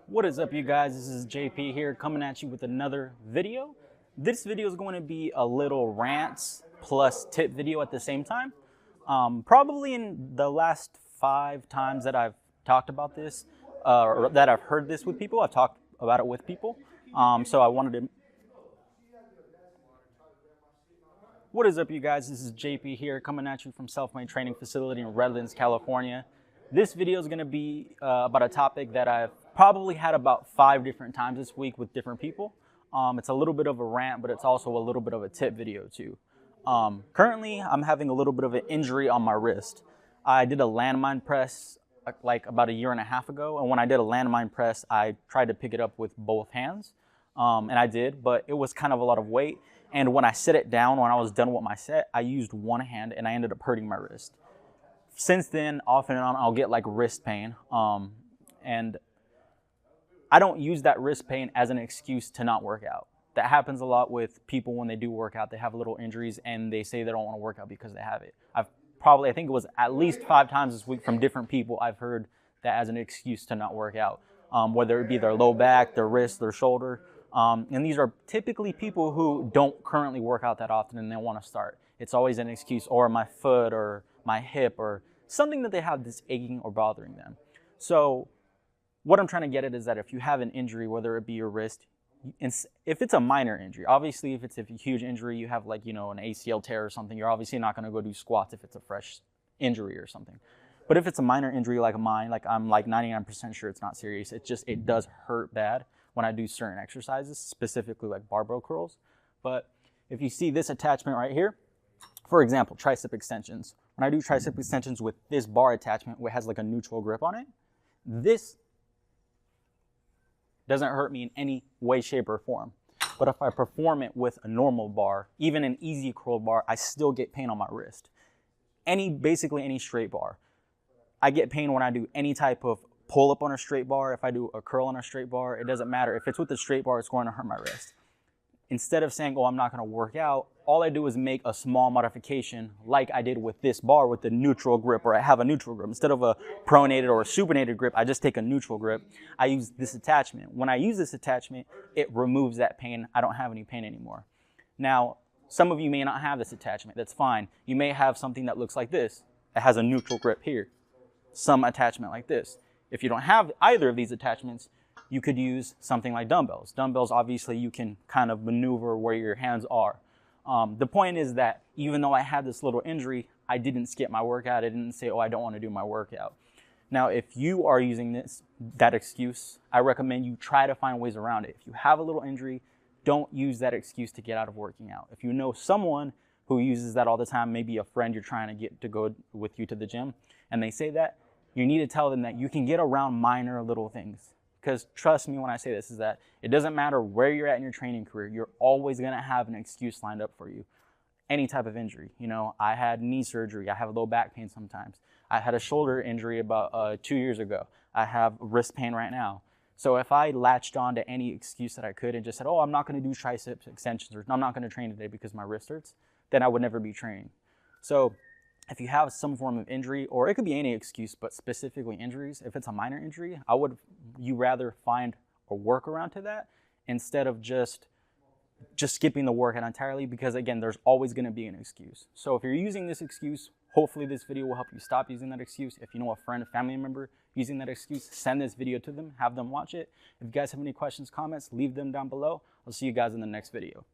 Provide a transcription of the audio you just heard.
What is up, you guys? This is JP here coming at you with another video. This video is going to be a little rants plus tip video at the same time. Probably in the last 5 times that I've talked about this, or that I've heard this with people, I've talked about it with people. So I wanted to... What is up, you guys? This is JP here coming at you from Self-Made Training Facility in Redlands, California. This video is going to be about a topic that I've probably had about 5 different times this week with different people. It's a little bit of a rant, but it's also a little bit of a tip video too. Currently, I'm having a little bit of an injury on my wrist. I did a landmine press like about 1.5 years ago, and when I did a landmine press, I tried to pick it up with both hands, and I did, but it was kind of a lot of weight. And when I set it down, when I was done with my set, I used one hand and I ended up hurting my wrist. Since then, off and on, I'll get like wrist pain. And I don't use that wrist pain as an excuse to not work out. That happens a lot with people when they do work out. They have little injuries and they say they don't want to work out because they have it. I think it was at least 5 times this week from different people I've heard that as an excuse to not work out. Whether it be their low back, their wrist, their shoulder. And these are typically people who don't currently work out that often and they want to start. It's always an excuse, or my foot or my hip or something that they have that's aching or bothering them. So what I'm trying to get at is that if you have an injury, whether it be your wrist, if it's a minor injury, obviously if it's a huge injury, you have like, an ACL tear or something, you're obviously not going to go do squats if it's a fresh injury or something. But if it's a minor injury like mine, like I'm like 99% sure it's not serious. It does hurt bad when I do certain exercises, specifically like barbell curls. But if you see this attachment right here, for example, tricep extensions. When I do tricep extensions with this bar attachment, which has like a neutral grip on it, this doesn't hurt me in any way, shape, or form. But if I perform it with a normal bar, even an easy curl bar, I still get pain on my wrist. Basically any straight bar. I get pain when I do any type of pull up on a straight bar. If I do a curl on a straight bar, it doesn't matter. If it's with a straight bar, it's going to hurt my wrist. Instead of saying, oh, I'm not going to work out, all I do is make a small modification like I did with this bar with the neutral grip, or I have a neutral grip. Instead of a pronated or a supinated grip, I just take a neutral grip. I use this attachment. When I use this attachment, it removes that pain. I don't have any pain anymore. Now, some of you may not have this attachment. That's fine. You may have something that looks like this. It has a neutral grip here. Some attachment like this. If you don't have either of these attachments, you could use something like dumbbells. Dumbbells, obviously, you can kind of maneuver where your hands are. The point is that even though I had this little injury, I didn't skip my workout. I didn't say, oh, I don't want to do my workout. Now, if you are using that excuse, I recommend you try to find ways around it. If you have a little injury, don't use that excuse to get out of working out. If you know someone who uses that all the time, maybe a friend you're trying to get to go with you to the gym, and they say that, you need to tell them that you can get around minor little things. Because trust me when I say this, is that it doesn't matter where you're at in your training career, you're always going to have an excuse lined up for you. Any type of injury. I had knee surgery. I have low back pain sometimes. I had a shoulder injury about 2 years ago. I have wrist pain right now. So if I latched on to any excuse that I could and just said, oh, I'm not going to do triceps extensions, or I'm not going to train today because my wrist hurts, then I would never be training. So if you have some form of injury, or it could be any excuse, but specifically injuries, if it's a minor injury, you rather find a workaround to that instead of just skipping the workout entirely, because again, there's always going to be an excuse. So if you're using this excuse, hopefully this video will help you stop using that excuse. If you know a friend, a family member using that excuse, send this video to them, have them watch it. If you guys have any questions, comments, leave them down below. I'll see you guys in the next video.